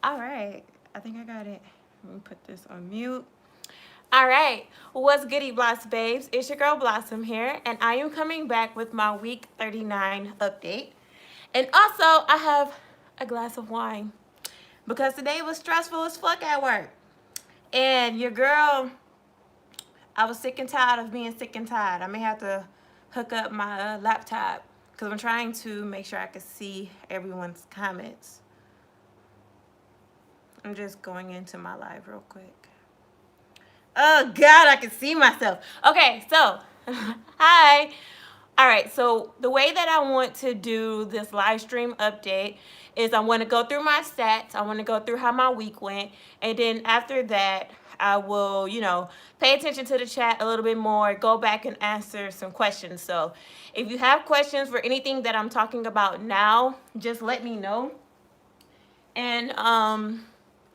All right, I think I got it. Let me put this on mute. All right, what's goody, Blossom babes? It's your girl Blossom here, and I am coming back with my week 39 update. And also, I have a glass of wine because today was stressful as fuck at work. And your girl, I was sick and tired of being sick and tired. I may have to hook up my laptop because I'm trying to make sure I can see everyone's comments. I'm just going into my live real quick. Oh God, I can see myself. Okay, so hi. All right, so the way that I want to do this live stream update is I want to go through my stats. I want to go through how my week went. And then after that, I will, pay attention to the chat a little bit more, go back and answer some questions. So if you have questions for anything that I'm talking about now, just let me know. And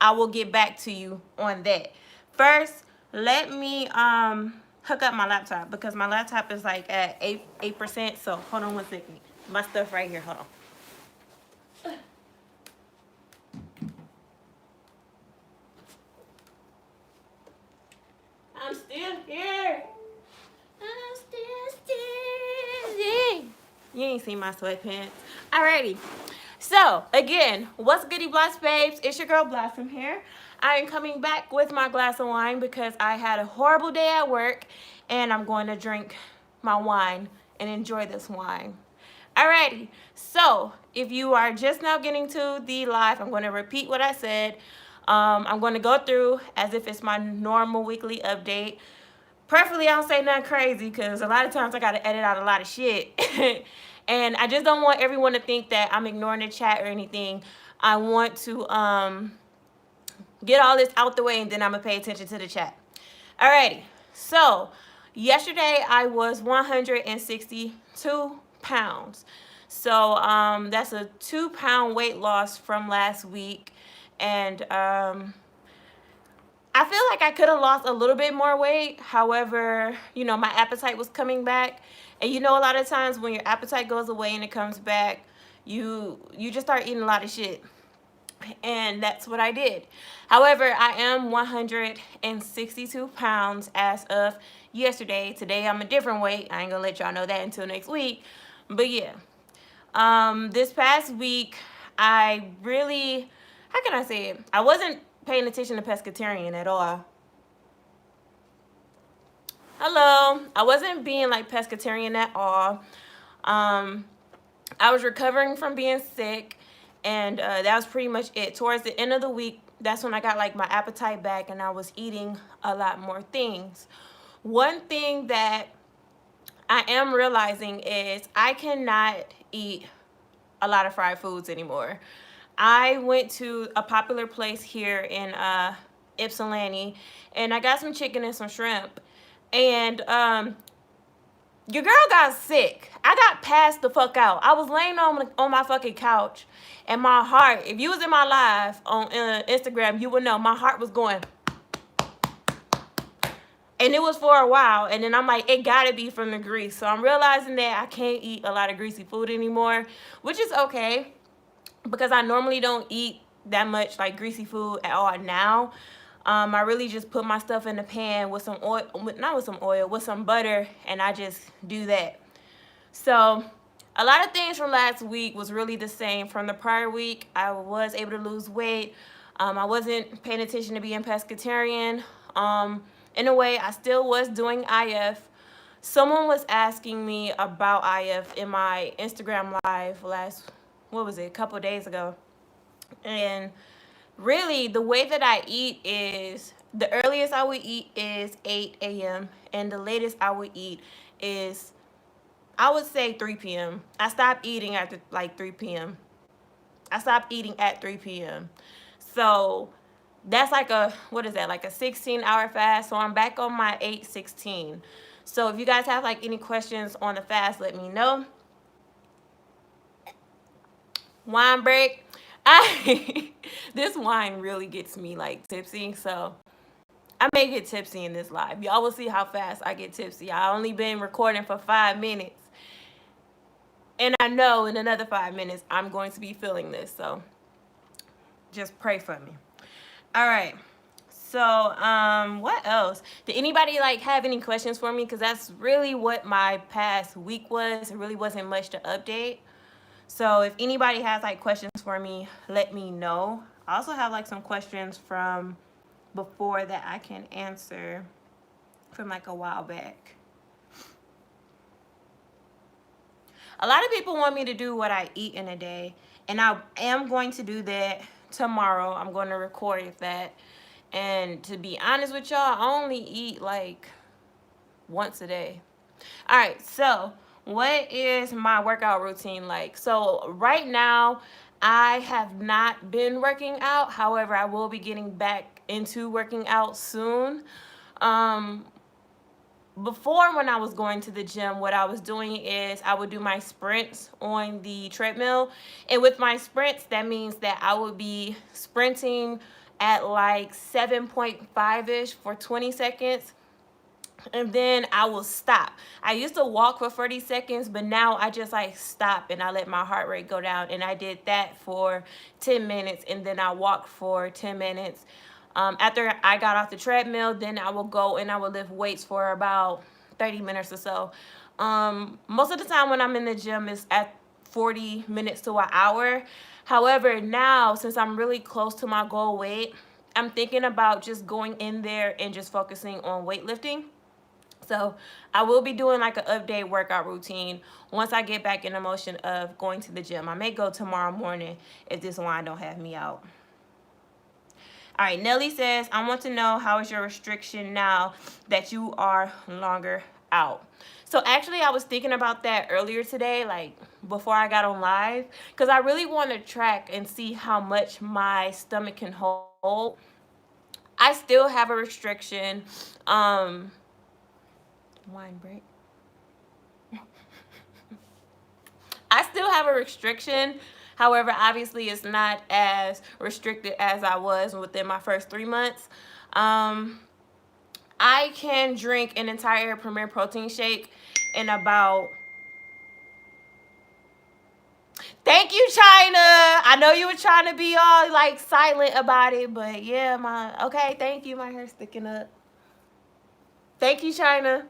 I will get back to you on that. First, let me hook up my laptop because my laptop is like at 8%. So hold on one second. My stuff right here. Hold on. I'm still here. I'm still standing. You ain't seen my sweatpants. Alrighty. So, again, what's goody, Blossom babes? It's your girl Blossom here. I am coming back with my glass of wine because I had a horrible day at work and I'm going to drink my wine and enjoy this wine. Alrighty, so if you are just now getting to the live, I'm going to repeat what I said. I'm going to go through as if it's my normal weekly update. Preferably, I don't say nothing crazy because a lot of times I got to edit out a lot of shit. And I just don't want everyone to think that I'm ignoring the chat or anything. I want to get all this out the way and then I'm going to pay attention to the chat. Alrighty, so yesterday I was 162 pounds. So that's a 2-pound weight loss from last week. And I feel like I could have lost a little bit more weight. However, my appetite was coming back. And a lot of times when your appetite goes away and it comes back, you just start eating a lot of shit. And that's what I did. However, I am 162 pounds as of yesterday. Today I'm a different weight. I ain't gonna let y'all know that until next week. But yeah. This past week, I really, how can I say it? I wasn't paying attention to pescatarian at all. Hello. I wasn't being like pescatarian at all. I was recovering from being sick, and that was pretty much it. Towards the end of the week, that's when I got like my appetite back and I was eating a lot more things. One thing that I am realizing is I cannot eat a lot of fried foods anymore. I went to a popular place here in Ypsilanti, and I got some chicken and some shrimp. And your girl got sick. I got passed the fuck out. I was laying on my fucking couch, and my heart, if you was in my live on Instagram, you would know my heart was going. And it was for a while, and then I'm like, it gotta be from the grease. So I'm realizing that I can't eat a lot of greasy food anymore, which is okay, because I normally don't eat that much like greasy food at all now. I really just put my stuff in the pan with some oil, not with some oil, with some butter, and I just do that. So a lot of things from last week was really the same from the prior week. I was able to lose weight. I wasn't paying attention to being pescatarian. In a way, I still was doing IF. Someone was asking me about IF in my Instagram live a couple of days ago. And really, the way that I eat is, the earliest I would eat is 8 a.m. and the latest I would eat is, I would say 3 p.m. I stopped eating after like 3 p.m. I stopped eating at 3 p.m. So that's like a 16-hour fast. So I'm back on my 8-16. So if you guys have like any questions on the fast, let me know. Wine break. This wine really gets me like tipsy, so I may get tipsy in this live. Y'all will see how fast I get tipsy. I only been recording for 5 minutes, and I know in another 5 minutes I'm going to be feeling this. So just pray for me. All right. So, what else? Did anybody like have any questions for me? Because that's really what my past week was. It really wasn't much to update. So if anybody has like questions for me, let me know. I also have like some questions from before that I can answer from like a while back. A lot of people want me to do what I eat in a day, and I am going to do that tomorrow. I'm going to record that. And to be honest with y'all, I only eat like once a day. All right, so what is my workout routine like? So right now, I have not been working out. However, I will be getting back into working out soon. Um, Before, when I was going to the gym, what I was doing is I would do my sprints on the treadmill. And with my sprints, that means that I would be sprinting at like 7.5-ish for 20 seconds. And then I will stop. I used to walk for 30 seconds, but now I just like stop and I let my heart rate go down. And I did that for 10 minutes, and then I walked for 10 minutes. After I got off the treadmill, then I will go and I will lift weights for about 30 minutes or so. Most of the time when I'm in the gym is at 40 minutes to an hour. However, now since I'm really close to my goal weight, I'm thinking about just going in there and just focusing on weightlifting. So I will be doing like an update workout routine once I get back in the motion of going to the gym. I may go tomorrow morning if this line don't have me out. All right, Nelly says, I want to know, how is your restriction now that you are longer out? So actually, I was thinking about that earlier today, like before I got on live, because I really want to track and see how much my stomach can hold. I still have a restriction. Wine break. I still have a restriction. However, obviously it's not as restricted as I was within my first 3 months. I can drink an entire Premier Protein shake in about... Thank you, China. I know you were trying to be all like silent about it, but yeah, okay, thank you. My hair's sticking up. Thank you, China.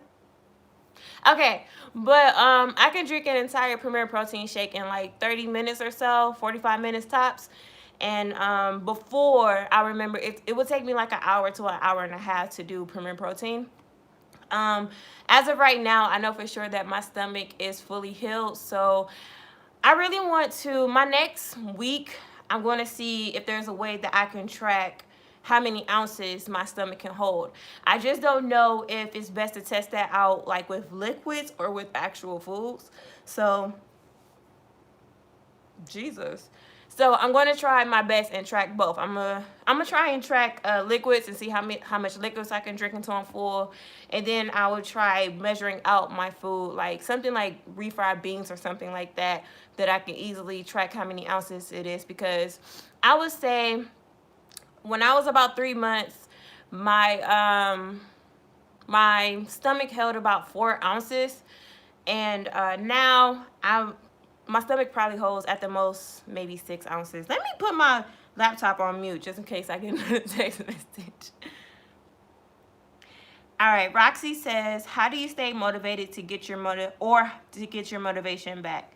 Okay, but I can drink an entire Premier Protein shake in like 30 minutes or so, 45 minutes tops. And before, I remember it would take me like an hour to an hour and a half to do Premier Protein. As of right now, I know for sure that my stomach is fully healed. So I really want to, my next week, I'm going to see if there's a way that I can track how many ounces my stomach can hold. I just don't know if it's best to test that out like with liquids or with actual foods. So, Jesus. So I'm going to try my best and track both. I'm gonna try and track liquids and see how much liquids I can drink until I'm full. And then I will try measuring out my food, like something like refried beans or something like that, that I can easily track how many ounces it is. Because I would say when I was about 3 months, my my stomach held about 4 ounces, and now my stomach probably holds at the most maybe 6 ounces. Let me put my laptop on mute just in case I get another text message. All right, Roxy says, how do you stay motivated to get your motivation back?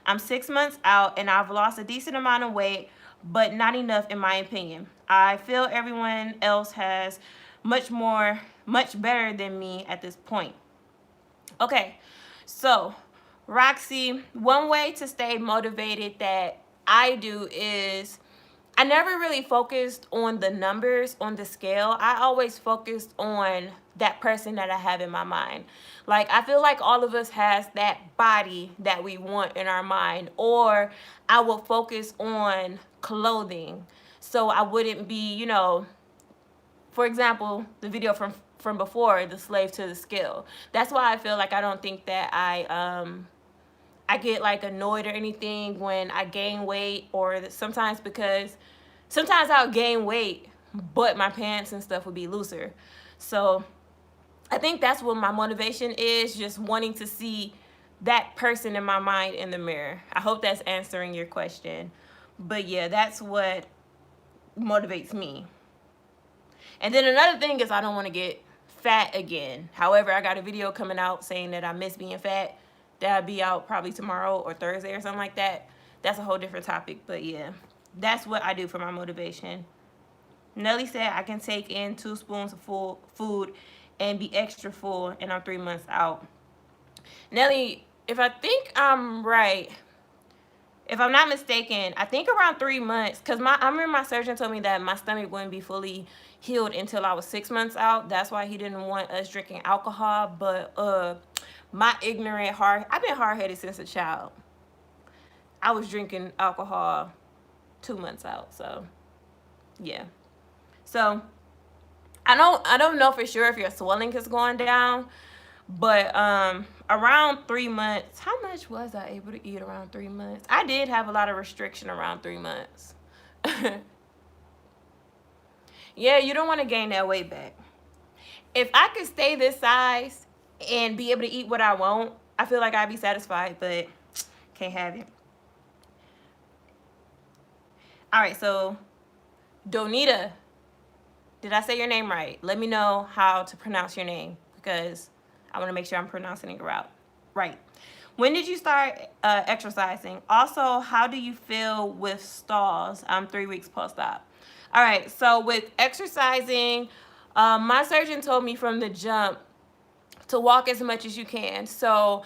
I'm 6 months out and I've lost a decent amount of weight, but not enough in my opinion. I feel everyone else has much better than me at this point. Okay, so Roxy, one way to stay motivated that I do is I never really focused on the numbers on the scale. I always focused on that person that I have in my mind. Like, I feel like all of us has that body that we want in our mind, or I will focus on clothing. So I wouldn't be, you know, for example, the video from before, the slave to the skill. That's why I feel like I don't think that I get like annoyed or anything when I gain weight, or sometimes because sometimes I'll gain weight, but my pants and stuff would be looser. So I think that's what my motivation is, just wanting to see that person in my mind in the mirror. I hope that's answering your question. But yeah, that's what motivates me. And then another thing is I don't want to get fat again. However, I got a video coming out saying that I miss being fat. That'll be out probably tomorrow or Thursday or something like that. That's a whole different topic, but yeah, that's what I do for my motivation. Nelly said I can take in 2 spoons of full food and be extra full, and I'm 3 months out. Nelly, if I think I'm right, if I'm not mistaken, I think around 3 months, because I remember my surgeon told me that my stomach wouldn't be fully healed until I was 6 months out. That's why he didn't want us drinking alcohol. But my ignorant I've been hard-headed since a child. I was drinking alcohol 2 months out. So yeah. So I don't know for sure if your swelling is going down, but around 3 months, how much was I able to eat around 3 months? I did have a lot of restriction around 3 months. Yeah, you don't want to gain that weight back. If I could stay this size and be able to eat what I want, I feel like I'd be satisfied, but can't have it. All right, so Donita, did I say your name right? Let me know how to pronounce your name, because I want to make sure I'm pronouncing it right. When did you start exercising? Also, how do you feel with stalls? I'm 3 weeks post-op. All right, so with exercising, my surgeon told me from the jump to walk as much as you can. So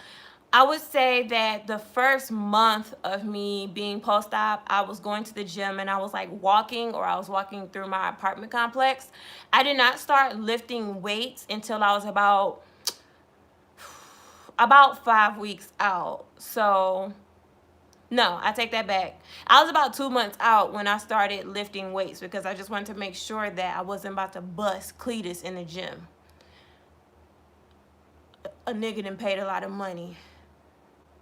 I would say that the first month of me being post-op, I was going to the gym and I was like walking, or I was walking through my apartment complex. I did not start lifting weights until I was about 5 weeks out. So no, I take that back. I was about 2 months out when I started lifting weights, because I just wanted to make sure that I wasn't about to bust Cletus in the gym. A nigga done paid a lot of money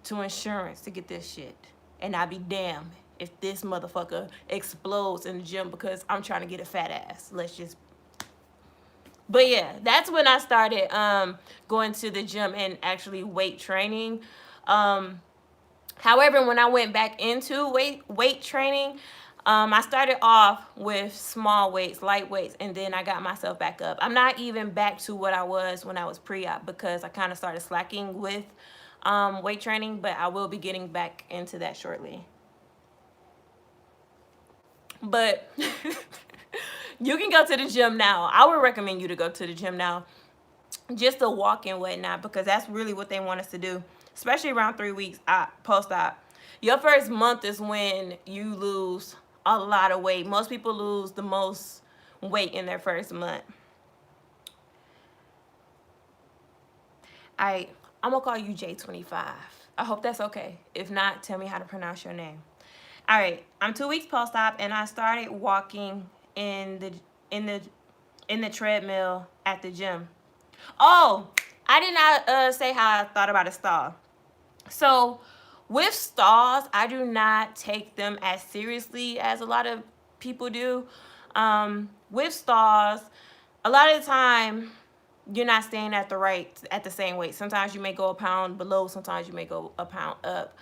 to insurance to get this shit, and I'd be damned if this motherfucker explodes in the gym because I'm trying to get a fat ass. But yeah, that's when I started going to the gym and actually weight training. However, when I went back into weight training, I started off with small weights, light weights, and then I got myself back up. I'm not even back to what I was when I was pre-op, because I kind of started slacking with weight training, but I will be getting back into that shortly. But you can go to the gym now. I would recommend you to go to the gym now, just to walk and whatnot, because that's really what they want us to do, especially around 3 weeks post-op. Your first month is when you lose a lot of weight. Most people lose the most weight in their first month. I'm gonna call you J25. I hope that's okay. If not, tell me how to pronounce your name. All right, I'm 2 weeks post-op, and I started walking in the treadmill at the gym. Oh, I did not say how I thought about a stall. So with stalls, I do not take them as seriously as a lot of people do. With stalls, a lot of the time, you're not staying at the same weight. Sometimes you may go a pound below, sometimes you may go a pound up.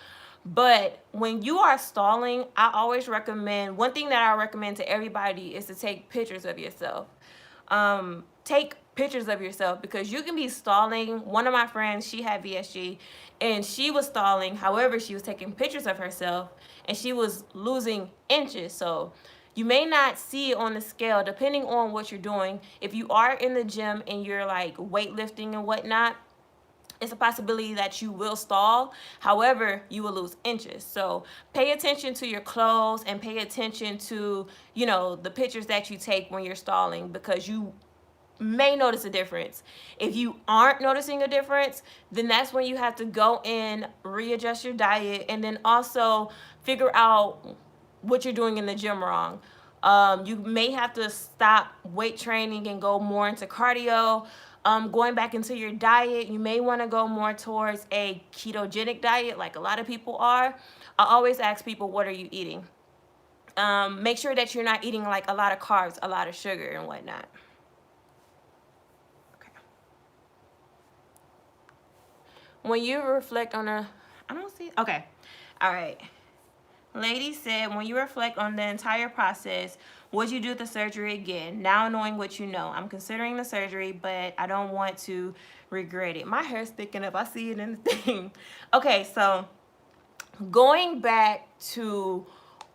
But when you are stalling, I always recommend, one thing that I recommend to everybody is to take pictures of yourself. Take pictures of yourself, because you can be stalling. One of my friends, she had VSG, and she was stalling. However, she was taking pictures of herself, and she was losing inches. So you may not see it on the scale, depending on what you're doing. If you are in the gym and you're like weightlifting and whatnot, it's a possibility that you will stall. However, you will lose inches. So pay attention to your clothes, and pay attention to, the pictures that you take when you're stalling, because you may notice a difference. If you aren't noticing a difference, then that's when you have to go in, readjust your diet, and then also figure out what you're doing in the gym wrong. You may have to stop weight training and go more into cardio. Going back into your diet, you may want to go more towards a ketogenic diet, like a lot of people are. I always ask people, what are you eating? Make sure that you're not eating like a lot of carbs, a lot of sugar and whatnot. Okay. When you reflect on I don't see, okay. All right. Lady said, when you reflect on the entire process, would you do the surgery again? Now knowing what you know, I'm considering the surgery, but I don't want to regret it. My hair's sticking up. I see it in the thing. Okay, so going back to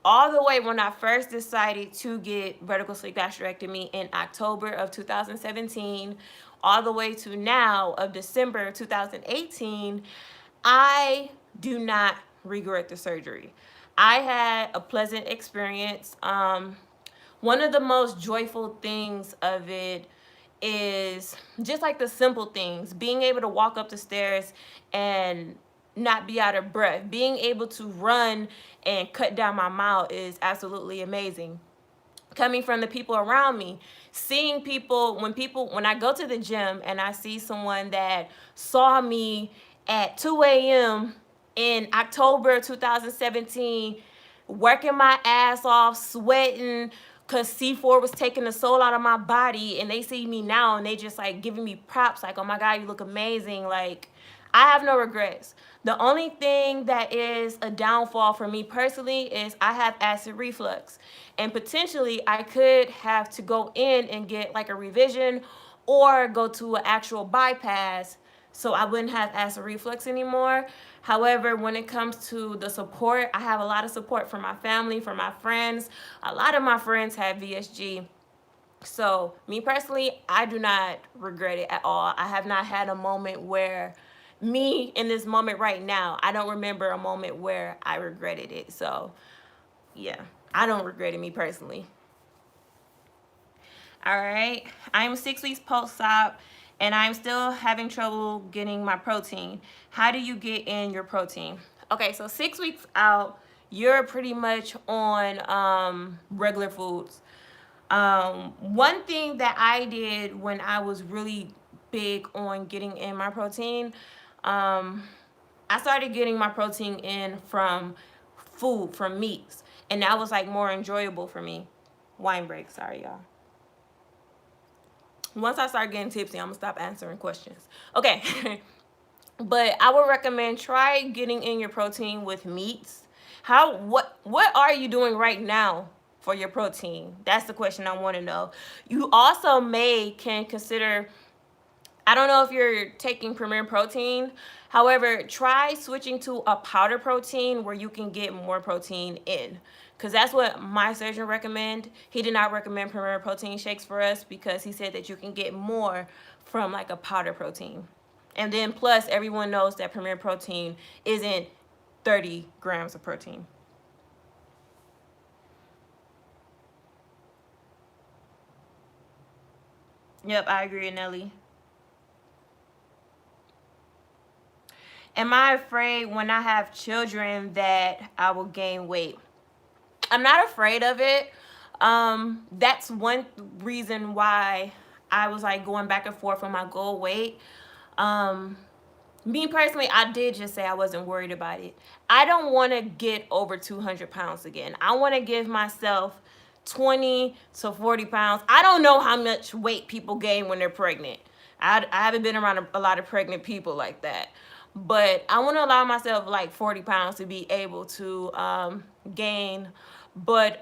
all the way when I first decided to get vertical sleeve gastrectomy in October of 2017, all the way to now of December 2018, I do not regret the surgery. I had a pleasant experience. One of the most joyful things of it is just like the simple things, being able to walk up the stairs and not be out of breath, being able to run and cut down my mile is absolutely amazing. Coming from the people around me, seeing when I go to the gym and I see someone that saw me at 2 a.m. in October 2017 working my ass off, sweating, because C4 was taking the soul out of my body, and they see me now and they just like giving me props like, oh my God, you look amazing. Like, I have no regrets. The only thing that is a downfall for me personally is I have acid reflux, and potentially I could have to go in and get like a revision or go to an actual bypass so I wouldn't have acid reflux anymore. However, when it comes to the support, I have a lot of support from my family, from my friends. A lot of my friends have VSG. So me personally, I do not regret it at all. I have not had a moment where me in this moment right now, I don't remember a moment where I regretted it. So yeah, I don't regret it, me personally. All right, I'm 6 weeks post-op and I'm still having trouble getting my protein. How do you get in your protein? Okay, so 6 weeks out, you're pretty much on regular foods. One thing that I did when I was really big on getting in my protein, I started getting my protein in from food, from meats, and that was like more enjoyable for me. Wine break, sorry y'all. Once I start getting tipsy, I'm gonna stop answering questions. Okay. But I would recommend try getting in your protein with meats. What are you doing right now for your protein? That's the question I want to know. You also can consider, I don't know if you're taking Premier Protein. However, try switching to a powder protein where you can get more protein in. Because that's what my surgeon recommended. He did not recommend Premier Protein shakes for us because he said that you can get more from like a powder protein. And then plus, everyone knows that Premier Protein isn't 30 grams of protein. Yep, I agree, Nelly. Am I afraid when I have children that I will gain weight? I'm not afraid of it. That's one reason why I was like going back and forth on my goal weight. Me personally, I did just say I wasn't worried about it. I don't want to get over 200 pounds again. I want to give myself 20 to 40 pounds. I don't know how much weight people gain when they're pregnant. I haven't been around a lot of pregnant people like that. But I want to allow myself like 40 pounds to be able to gain. But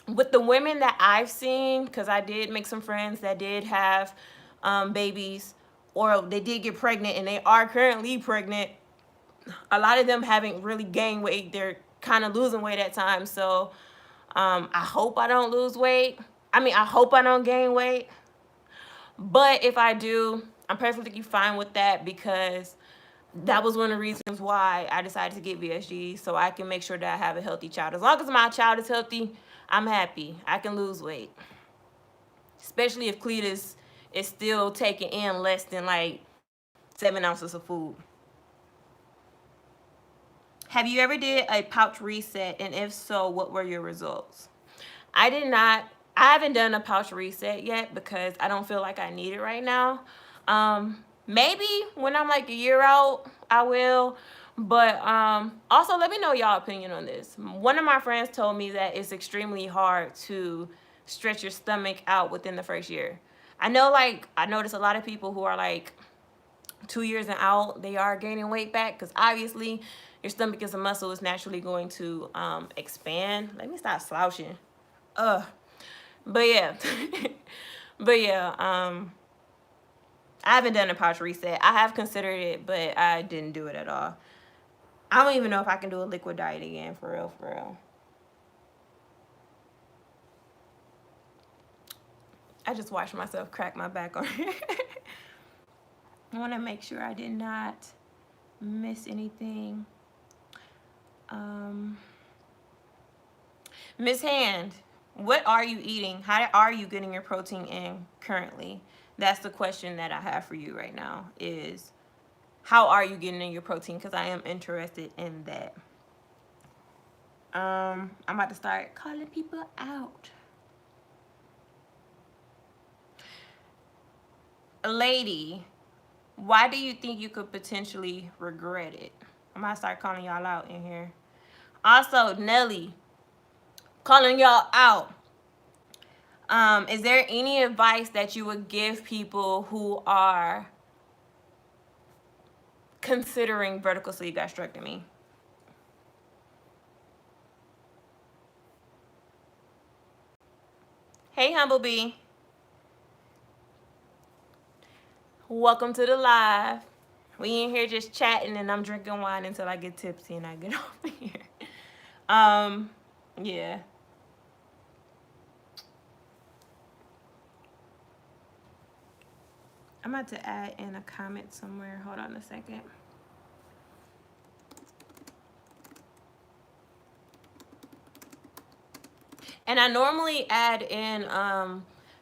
with the women that I've seen, because I did make some friends that did have babies, or they did get pregnant and they are currently pregnant, a lot of them haven't really gained weight. They're kind of losing weight at times. So I hope I don't lose weight. I mean, I hope I don't gain weight. But if I do, I'm perfectly fine with that because that was one of the reasons why I decided to get VSG, so I can make sure that I have a healthy child. As long as my child is healthy, I'm happy. I can lose weight. Especially if Cletus is still taking in less than like 7 ounces of food. Have you ever did a pouch reset, and if so, what were your results? I did not. I haven't done a pouch reset yet because I don't feel like I need it right now. Maybe when I'm like a year out, I will. But also, let me know y'all opinion on this. One of my friends told me that it's extremely hard to stretch your stomach out within the first year. I know, like, I notice a lot of people who are like 2 years and out, they are gaining weight back because obviously your stomach as a muscle is naturally going to expand. Let me stop slouching. Ugh. But yeah. But yeah, I haven't done a pouch reset. I have considered it, but I didn't do it at all. I don't even know if I can do a liquid diet again, for real, for real. I just watched myself crack my back on here. I want to make sure I did not miss anything. Miss Hand, what are you eating? How are you getting your protein in currently? That's the question that I have for you right now, is how are you getting in your protein? Because I am interested in that. I'm about to start calling people out. Lady, why do you think you could potentially regret it? I'm about to start calling y'all out in here. Also, Nelly, calling y'all out. Is there any advice that you would give people who are considering vertical sleeve gastrectomy? Hey, Humblebee. Welcome to the live. We in here just chatting and I'm drinking wine until I get tipsy and I get off of here. Yeah. I'm about to add in a comment somewhere. Hold on a second. And I normally add in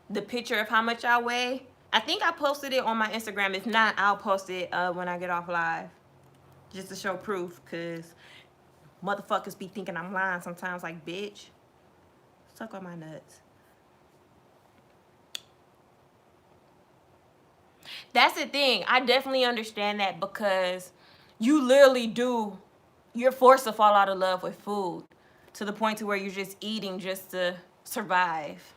the picture of how much I weigh. I think I posted it on my Instagram. If not, I'll post it when I get off live. Just to show proof, because motherfuckers be thinking I'm lying sometimes, like, bitch. Suck on my nuts. That's the thing. I definitely understand that, because you literally do, you're forced to fall out of love with food to the point to where you're just eating just to survive.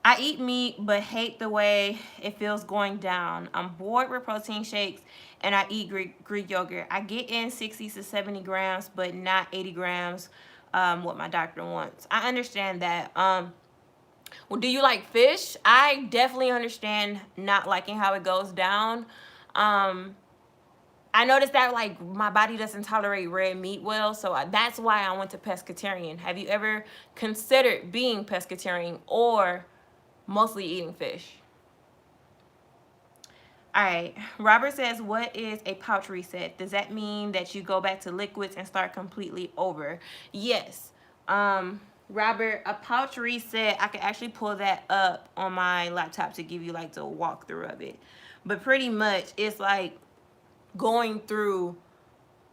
I eat meat but hate the way it feels going down. I'm bored with protein shakes and I eat Greek yogurt. I get in 60 to 70 grams but not 80 grams, what my doctor wants. I understand that. Well, do you like fish? I definitely understand not liking how it goes down. I noticed that, like, my body doesn't tolerate red meat well, so that's why I went to pescatarian. Have you ever considered being pescatarian or mostly eating fish? All right, Robert says, what is a pouch reset? Does that mean that you go back to liquids and start completely over? Yes. Robert, a pouch reset, I can actually pull that up on my laptop to give you like the walkthrough of it. But pretty much it's like going through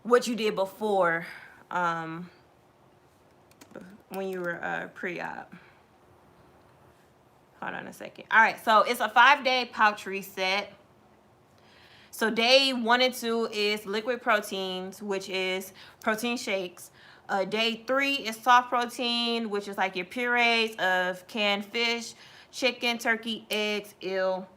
what you did before, when you were pre-op. Hold on a second. All right, so it's a 5-day pouch reset. So day 1 and 2 is liquid proteins, which is protein shakes. Day 3 is soft protein, which is like your purees of canned fish, chicken, turkey, eggs, eel.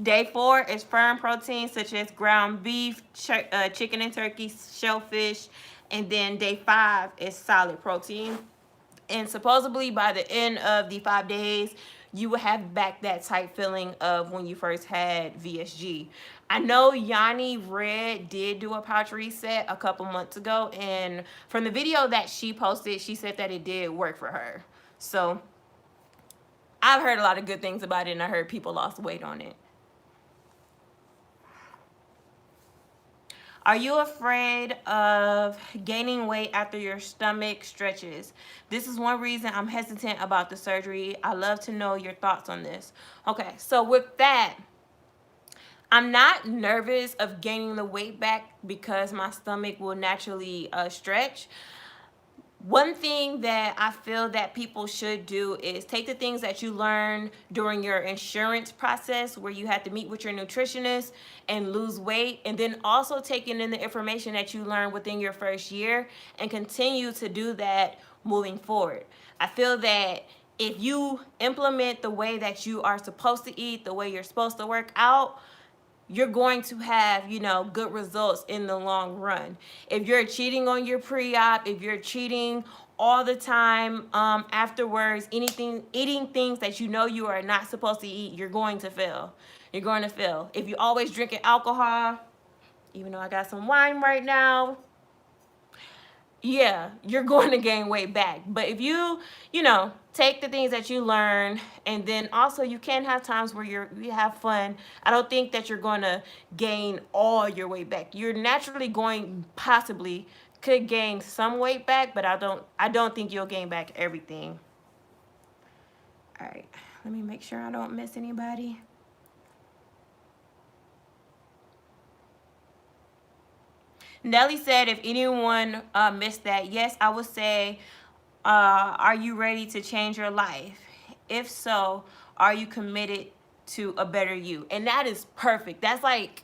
Day 4 is firm protein, such as ground beef, chicken and turkey, shellfish. And then day 5 is solid protein. And supposedly by the end of the 5 days, you will have back that tight feeling of when you first had VSG. I know Yanni Red did do a pouch reset a couple months ago, and from the video that she posted, she said that it did work for her. So I've heard a lot of good things about it, and I heard people lost weight on it. Are you afraid of gaining weight after your stomach stretches? This is one reason I'm hesitant about the surgery. I love to know your thoughts on this. Okay, so with that, I'm not nervous of gaining the weight back because my stomach will naturally stretch. One thing that I feel that people should do is take the things that you learn during your insurance process, where you have to meet with your nutritionist and lose weight, and then also taking in the information that you learn within your first year and continue to do that moving forward. I feel that if you implement the way that you are supposed to eat, the way you're supposed to work out, you're going to have, you know, good results in the long run. If you're cheating on your pre-op, if you're cheating all the time afterwards, eating things that you know you are not supposed to eat, you're going to fail. You're going to fail. If you always drinking alcohol, even though I got some wine right now, yeah, you're going to gain weight back. But if you know, take the things that you learn, and then also you can have times where you have fun. I don't think that you're going to gain all your weight back. You're naturally going, possibly could gain some weight back, but I don't think you'll gain back everything. All right, let me make sure I don't miss anybody. Nelly said, if anyone missed that, yes, I would say, are you ready to change your life? If so, are you committed to a better you? And that is perfect. That's like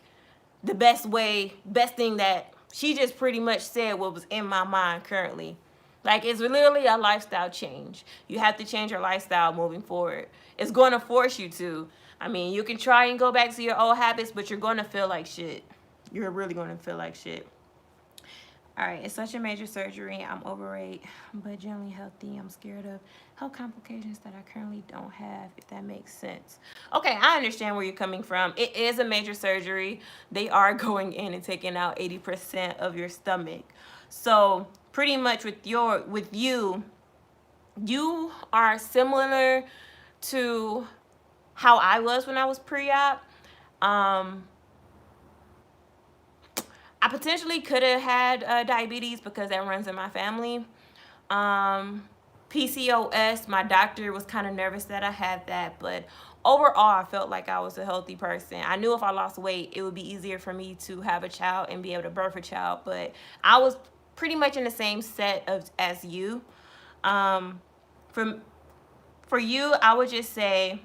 the best thing that she just pretty much said what was in my mind currently. Like, it's literally a lifestyle change. You have to change your lifestyle moving forward. It's going to force you to. I mean, you can try and go back to your old habits, but you're going to feel like shit. You're really going to feel like shit. All right, it's such a major surgery. I'm overweight, but generally healthy. I'm scared of health complications that I currently don't have, if that makes sense. Okay, I understand where you're coming from. It is a major surgery. They are going in and taking out 80% of your stomach. So pretty much with you are similar to how I was when I was pre-op. I potentially could have had diabetes because that runs in my family. PCOS, my doctor was kind of nervous that I had that, but overall I felt like I was a healthy person. I knew if I lost weight, it would be easier for me to have a child and be able to birth a child, but I was pretty much in the same set as you. For you, I would just say,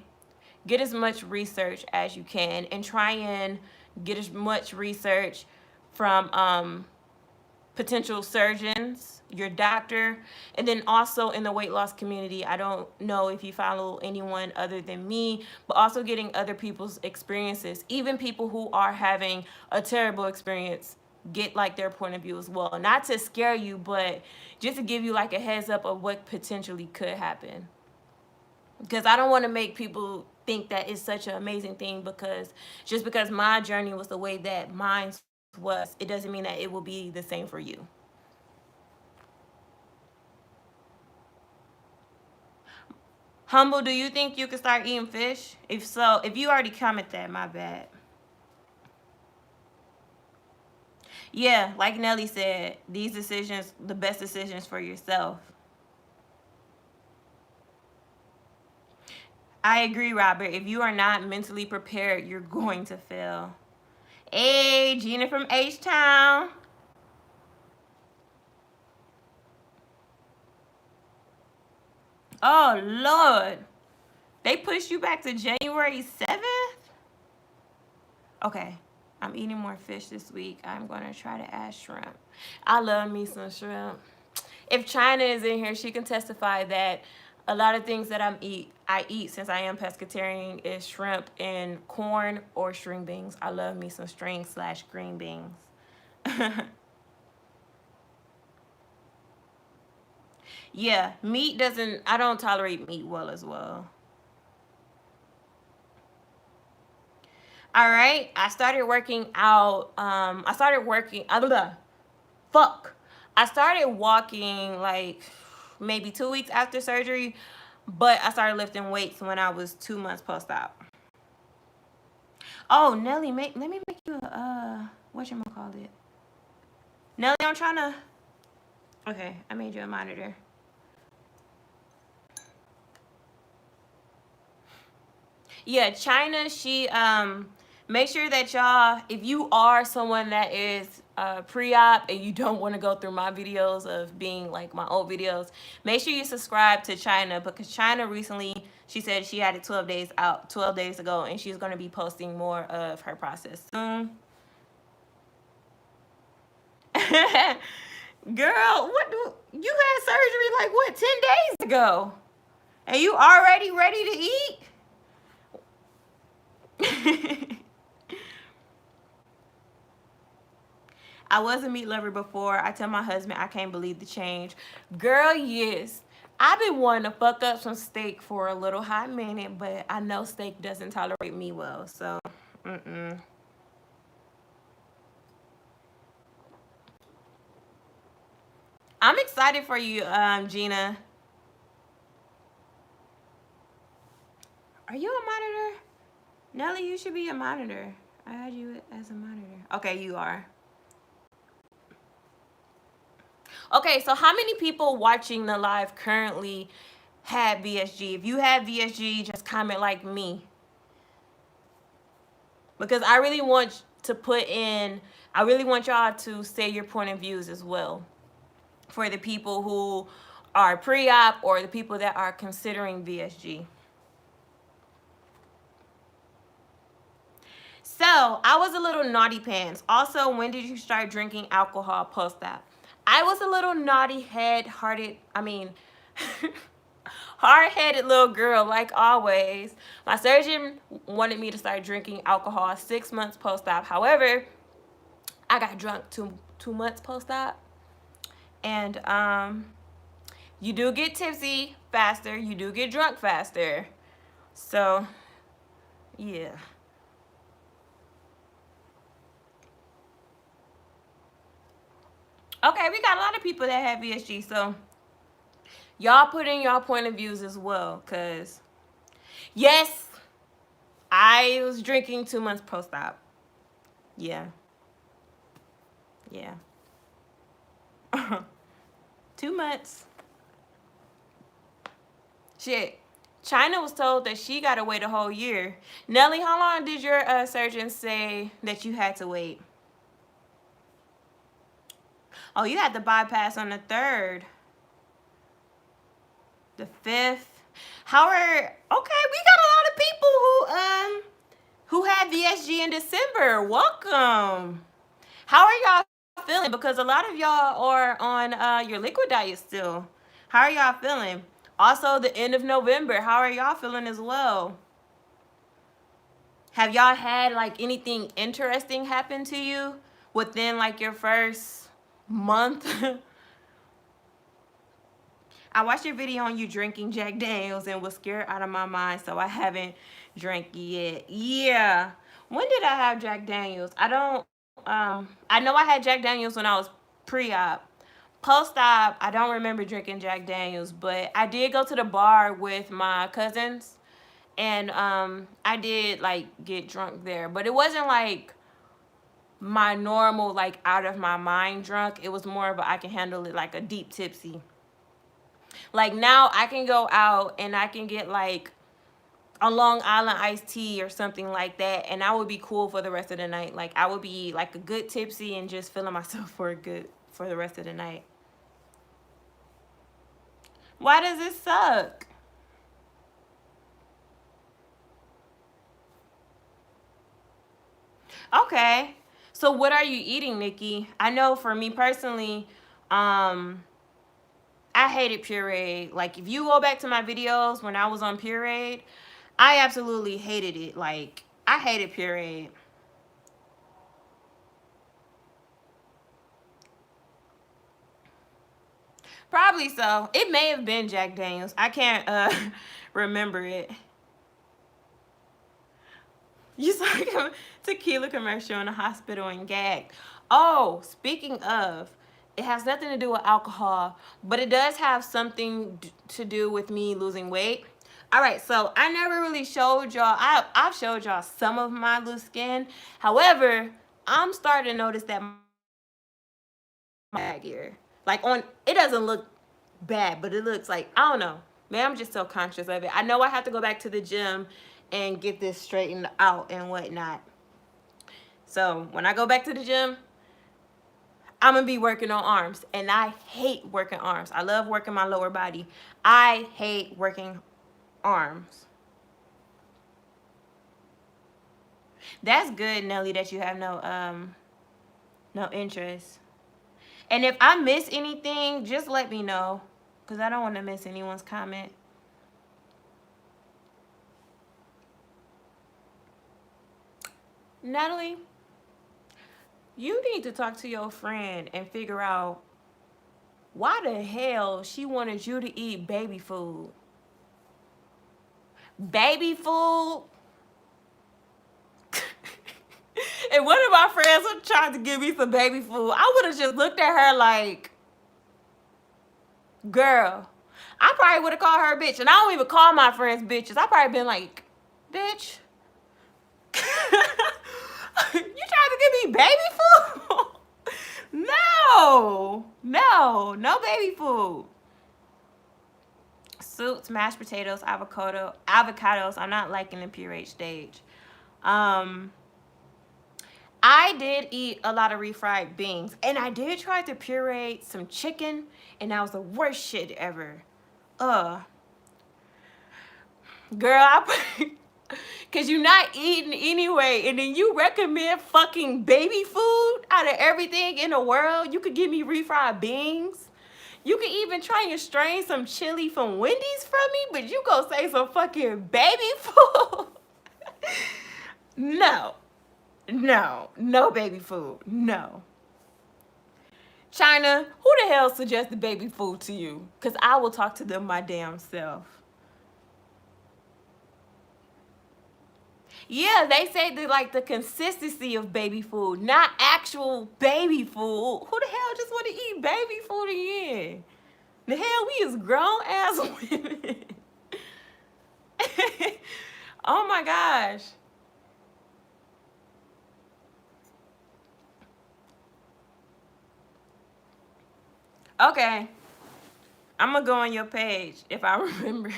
get as much research as you can and try and get as much research from potential surgeons, your doctor, and then also in the weight loss community. I don't know if you follow anyone other than me, but also getting other people's experiences, even people who are having a terrible experience, get like their point of view as well. Not to scare you, but just to give you like a heads up of what potentially could happen. Because I don't want to make people think that it's such an amazing thing, because just because my journey was the way that mine was, it doesn't mean that it will be the same for you. Humble, do you think you could start eating fish? If so, if you already commented that, my bad. Yeah, like Nelly said, these decisions, the best decisions for yourself. I agree, Robert. If you are not mentally prepared, you're going to fail. Hey, Gina from H-Town. Oh, Lord. They pushed you back to January 7th? Okay. I'm eating more fish this week. I'm going to try to add shrimp. I love me some shrimp. If China is in here, she can testify that a lot of things that I eat since I am pescatarian is shrimp and corn or string beans. I love me some string/green beans. Yeah, meat doesn't, I don't tolerate meat well as well. All right, I started working out. I started walking like maybe 2 weeks after surgery, but I started lifting weights when I was 2 months post-op. Oh, Nelly, let me make you a, whatchamacallit? Nelly, I'm trying to, okay, I made you a monitor. Yeah, China, she, make sure that y'all, if you are someone that is pre-op and you don't want to go through my videos of being like my old videos, make sure you subscribe to China, because China recently, she said she had it 12 days ago, and she's going to be posting more of her process soon. Girl, you had surgery like what, 10 days ago? And you already ready to eat? I was a meat lover before. I tell my husband I can't believe the change. Girl, yes. I've been wanting to fuck up some steak for a little hot minute, but I know steak doesn't tolerate me well, so I'm excited for you, Gina. Are you a monitor? Nelly, you should be a monitor. I had you as a monitor. Okay, you are. Okay, so how many people watching the live currently had VSG? If you had VSG, just comment like me. Because I really want to put in, I really want y'all to say your point of views as well. For the people who are pre-op or the people that are considering VSG. So, I was a little naughty pants. Also, when did you start drinking alcohol post-op? I was a little naughty hard-headed little girl, like always. My surgeon wanted me to start drinking alcohol 6 months post-op. However, I got drunk two months post-op. And you do get tipsy faster. You do get drunk faster. So, yeah. Okay, we got a lot of people that have VSG, so y'all put in y'all point of views as well, because yes, I was drinking 2 months post-op. Yeah. Yeah. 2 months. Shit. China was told that she got to wait a whole year. Nelly, how long did your surgeon say that you had to wait? Oh, you had to bypass on the 3rd. The 5th. How are, okay, we got a lot of people who had VSG in December. Welcome. How are y'all feeling? Because a lot of y'all are on your liquid diet still. How are y'all feeling? Also, the end of November. How are y'all feeling as well? Have y'all had like anything interesting happen to you within like your first month? I watched your video on you drinking Jack Daniels and was scared out of my mind, so I haven't drank yet. Yeah. When did I have Jack Daniels? I don't, I know I had Jack Daniels when I was pre-op. Post-op, I don't remember drinking Jack Daniels, but I did go to the bar with my cousins, and I did, like, get drunk there. But it wasn't, like, my normal, like, out of my mind drunk. It was more of a I can handle it, like, a deep tipsy. Like, now I can go out and I can get, like, a Long Island iced tea or something like that, and I would be cool for the rest of the night. Like, I would be, like, a good tipsy and just feeling myself for the rest of the night. Why does it suck? Okay. So what are you eating, Nikki? I know for me personally, I hated pureed. Like, if you go back to my videos when I was on pureed, I absolutely hated it. Like, I hated pureed. Probably so. It may have been Jack Daniels. I can't remember it. You saw a tequila commercial in a hospital and gagged. Oh, speaking of, it has nothing to do with alcohol, but it does have something to do with me losing weight. All right, so I never really showed y'all. I've showed y'all some of my loose skin. However, I'm starting to notice that my baggier. Like, on, it doesn't look bad, but it looks like, I don't know. Man, I'm just so conscious of it. I know I have to go back to the gym and get this straightened out and whatnot. So when I go back to the gym, I'm gonna be working on arms, and I hate working arms. I love working my lower body. I hate working arms. That's good, Nelly, that you have no interest. And if I miss anything, just let me know, because I don't want to miss anyone's comment. Natalie, You need to talk to your friend and figure out why the hell she wanted you to eat baby food. Baby food. And one of my friends was trying to give me some baby food. I would have just looked at her like, girl. I probably would have called her a bitch. And I don't even call my friends bitches. I probably been like, bitch. You trying to give me baby food? No baby food. Soups, mashed potatoes, avocados. I'm not liking the pureed stage. I did eat a lot of refried beans, and I did try to puree some chicken, and that was the worst shit ever. Girl, cause you're not eating anyway, and then you recommend fucking baby food out of everything in the world. You could give me refried beans. You could even try and strain some chili from Wendy's from me, but you go say some fucking baby food. No baby food. No. China, who the hell suggested baby food to you? Because I will talk to them my damn self. Yeah, they say that like the consistency of baby food, not actual baby food. Who the hell just want to eat baby food again? The hell, we is grown ass women. Oh my gosh. Okay. I'm gonna go on your page if I remember.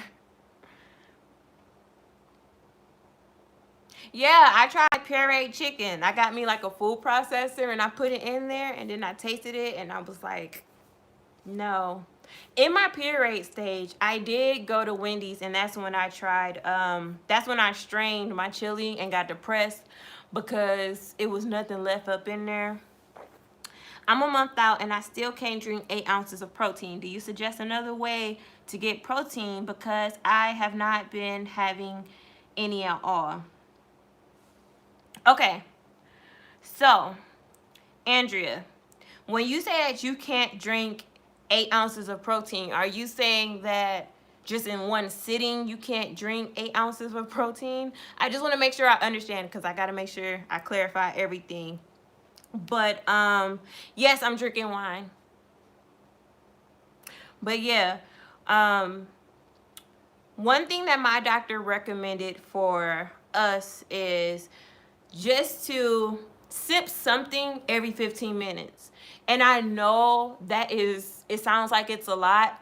Yeah, I tried pureed chicken. I got me like a food processor and I put it in there and then I tasted it and I was like, no. In my pureed stage, I did go to Wendy's and that's when I tried, that's when I strained my chili and got depressed because it was nothing left up in there. I'm a month out and I still can't drink 8 ounces of protein. Do you suggest another way to get protein because I have not been having any at all? Okay, so Andrea, when you say that you can't drink 8 ounces of protein, are you saying that just in one sitting you can't drink 8 ounces of protein? I just want to make sure I understand because I got to make sure I clarify everything. But yes, I'm drinking wine. But yeah, one thing that my doctor recommended for us is just to sip something every 15 minutes. And I know that it sounds like it's a lot,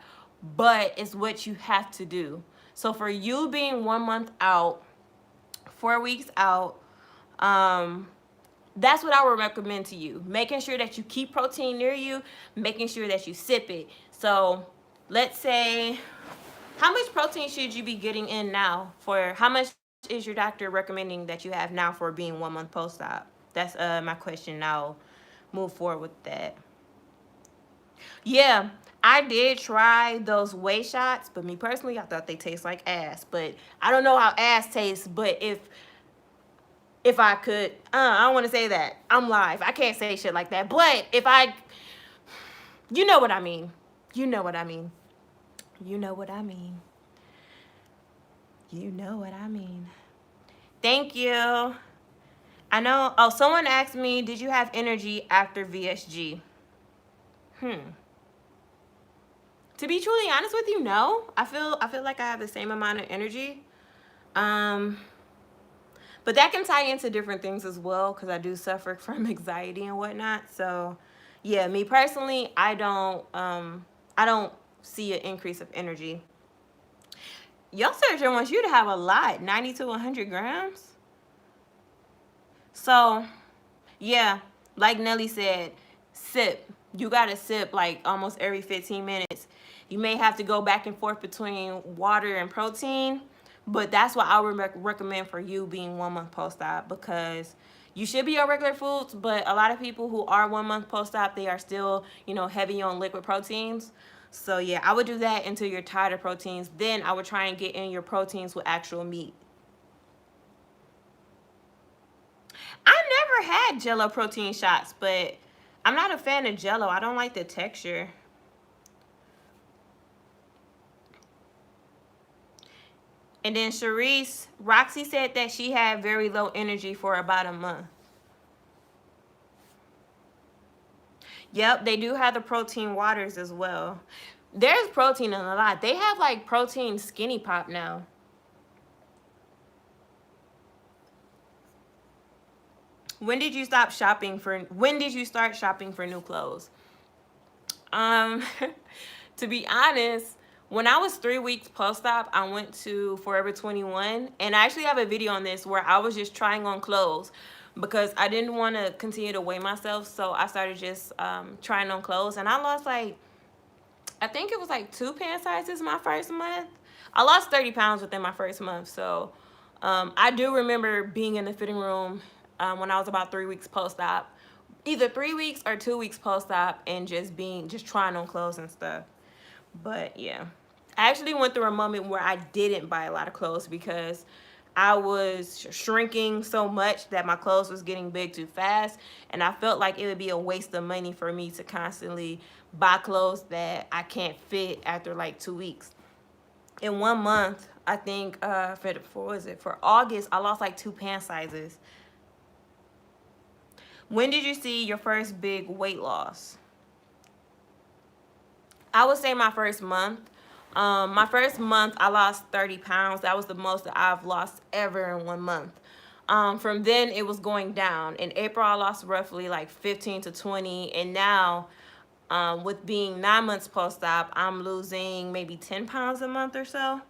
but it's what you have to do. So for you being 1 month out, 4 weeks out, that's what I would recommend to you. Making sure that you keep protein near you, making sure that you sip it. So let's say, how much protein should you be getting in now? For how much is your doctor recommending that you have now for being 1 month post-op? That's my question. I'll move forward with that. Yeah, I did try those whey shots, but me personally, I thought they taste like ass. But I don't know how ass tastes, but if I could, I don't want to say that. I'm live. I can't say shit like that. But if I, you know what I mean. You know what I mean. You know what I mean. You know what I mean. Thank you. I know. Oh, someone asked me, did you have energy after VSG? To be truly honest with you, no. I feel like I have the same amount of energy. But that can tie into different things as well because I do suffer from anxiety and whatnot. So, yeah, me personally, I don't see an increase of energy. Your surgeon wants you to have a lot, 90 to 100 grams. So, yeah, like Nelly said, sip. You got to sip like almost every 15 minutes. You may have to go back and forth between water and protein, but that's what I would recommend for you being 1 month post-op because you should be on regular foods, but a lot of people who are 1 month post-op, they are still, heavy on liquid proteins. So yeah, I would do that until you're tired of proteins. Then I would try and get in your proteins with actual meat. I had Jello protein shots, but I'm not a fan of Jello. I don't like the texture. And then Roxy said that she had very low energy for about a month. Yep, they do have the protein waters as well. There's protein in a lot. They have like protein skinny pop now. When did you start shopping for new clothes? To be honest, when I was 3 weeks post-op, I went to Forever 21, and I actually have a video on this where I was just trying on clothes because I didn't want to continue to weigh myself, so I started just trying on clothes, and I lost like, I think it was like 2 pant sizes my first month. I lost 30 pounds within my first month, so I do remember being in the fitting room when I was about 3 weeks post-op, either 3 weeks or 2 weeks post-op, and just trying on clothes and stuff. But yeah, I actually went through a moment where I didn't buy a lot of clothes because I was shrinking so much that my clothes was getting big too fast, and I felt like it would be a waste of money for me to constantly buy clothes that I can't fit after like 2 weeks. In 1 month, I think for August, I lost like 2 pant sizes. When did you see your first big weight loss? I would say my first month. My first month, I lost 30 pounds. That was the most that I've lost ever in 1 month. From then, it was going down. In April, I lost roughly like 15 to 20. And now, with being 9 months post-op, I'm losing maybe 10 pounds a month or so.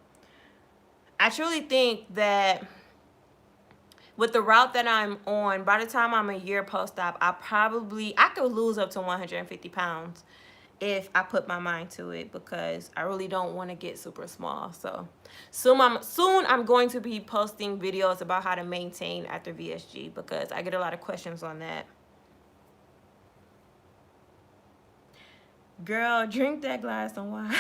I truly think that with the route that I'm on, by the time I'm a year post-op, I could lose up to 150 pounds if I put my mind to it, because I really don't want to get super small. So soon I'm going to be posting videos about how to maintain after VSG, because I get a lot of questions on that. Girl, drink that glass of wine.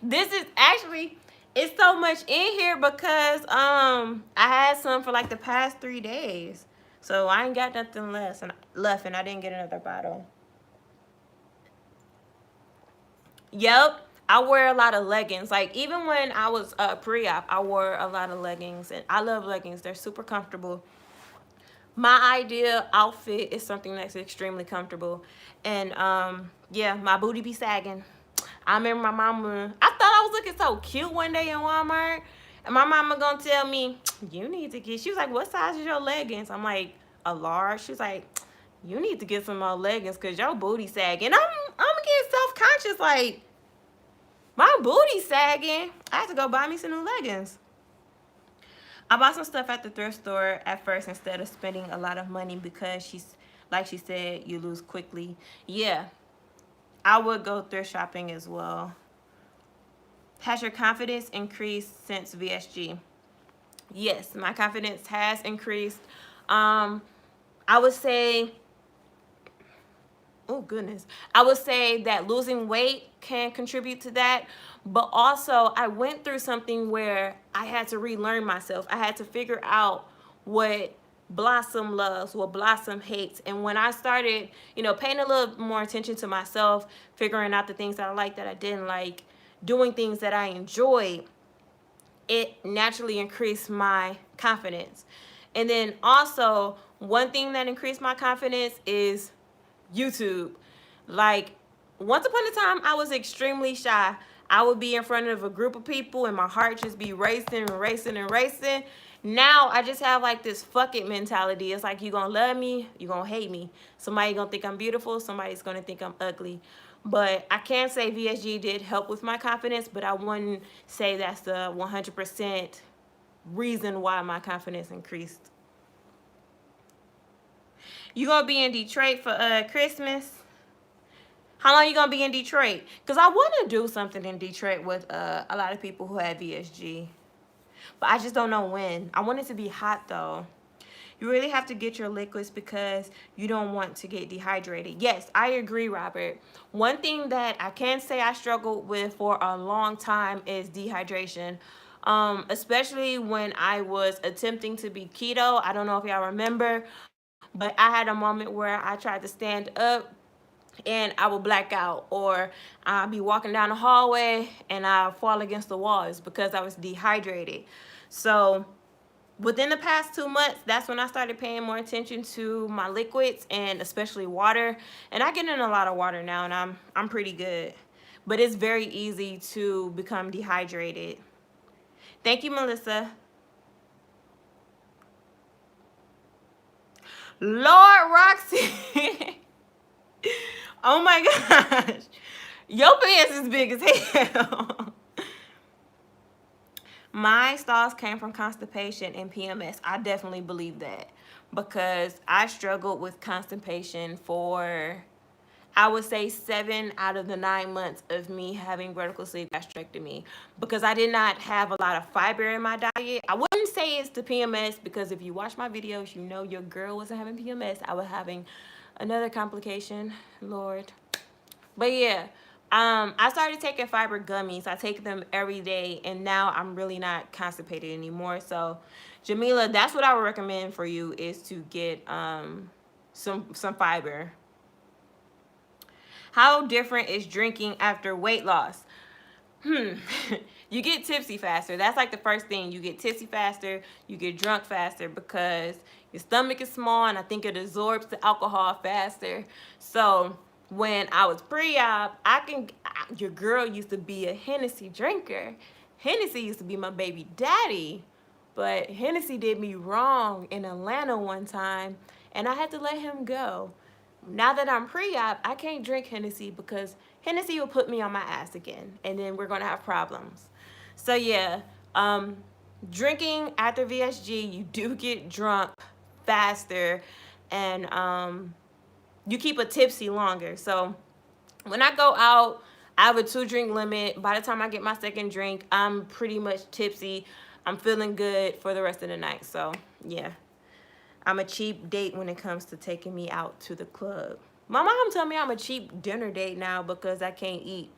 This is actually, it's so much in here because I had some for like the past 3 days. So I ain't got nothing left and I didn't get another bottle. Yep, I wear a lot of leggings. Like even when I was pre-op, I wore a lot of leggings, and I love leggings. They're super comfortable. My ideal outfit is something that's extremely comfortable. And yeah, my booty be sagging. I remember my mama, I thought I was looking so cute one day in Walmart, and my mama gonna tell me, you need to get, she was like, what size is your leggings? I'm like, a large. She was like, you need to get some more leggings because your booty sagging. I'm getting self-conscious, like, my booty sagging. I have to go buy me some new leggings. I bought some stuff at the thrift store at first instead of spending a lot of money because like she said, you lose quickly. Yeah, I would go thrift shopping as well. Has your confidence increased since VSG? Yes, my confidence has increased. I would say, oh goodness, I would say that losing weight can contribute to that. But also, I went through something where I had to relearn myself. I had to figure out what Blossom loves, what Blossom hates. And when I started, paying a little more attention to myself, figuring out the things that I liked, that I didn't like, doing things that I enjoyed, it naturally increased my confidence. And then also, one thing that increased my confidence is YouTube. Like, once upon a time, I was extremely shy. I would be in front of a group of people and my heart just be racing and racing and racing. Now I just have like this fuck it mentality. It's like, you gonna love me, you gonna hate me. Somebody gonna think I'm beautiful, somebody's gonna think I'm ugly. But I can't say VSG did help with my confidence, but I wouldn't say that's the 100% reason why my confidence increased. You gonna be in Detroit for Christmas? How long you gonna be in Detroit? Because I want to do something in Detroit with a lot of people who had VSG. But I just don't know when. I want it to be hot though. You really have to get your liquids because you don't want to get dehydrated. Yes, I agree, Robert. One thing that I can say I struggled with for a long time is dehydration. especially when I was attempting to be keto. I don't know if y'all remember, but I had a moment where I tried to stand up and I would black out, or I'll be walking down the hallway and I'll fall against the walls because I was dehydrated. So within the past 2 months, that's when I started paying more attention to my liquids and especially water. And I get in a lot of water now, and I'm pretty good. But it's very easy to become dehydrated. Thank you, Melissa. Lord Roxy. Oh my gosh. Your pants is big as hell. My stalls came from constipation and PMS. I definitely believe that because I struggled with constipation for, I would say, 7 out of the 9 months of me having vertical sleeve gastrectomy, because I did not have a lot of fiber in my diet. I wouldn't say it's the PMS, because if you watch my videos, you know your girl wasn't having PMS. I was having another complication, Lord. But yeah, I started taking fiber gummies. I take them every day, and now I'm really not constipated anymore. So, Jamila, that's what I would recommend for you, is to get some fiber. How different is drinking after weight loss? You get tipsy faster. That's like the first thing. You get tipsy faster, you get drunk faster, because your stomach is small, and I think it absorbs the alcohol faster. So when I was pre-op, your girl used to be a Hennessy drinker. Hennessy used to be my baby daddy. But Hennessy did me wrong in Atlanta one time, and I had to let him go. Now that I'm pre-op, I can't drink Hennessy because Hennessy will put me on my ass again, and then we're gonna have problems. So yeah, drinking after VSG, you do get drunk faster, and you keep a tipsy longer. So when I go out, I have a 2-drink limit. By the time I get my second drink, I'm pretty much tipsy. I'm feeling good for the rest of the night. So yeah, I'm a cheap date when it comes to taking me out to the club. My mom told me I'm a cheap dinner date now because I can't eat.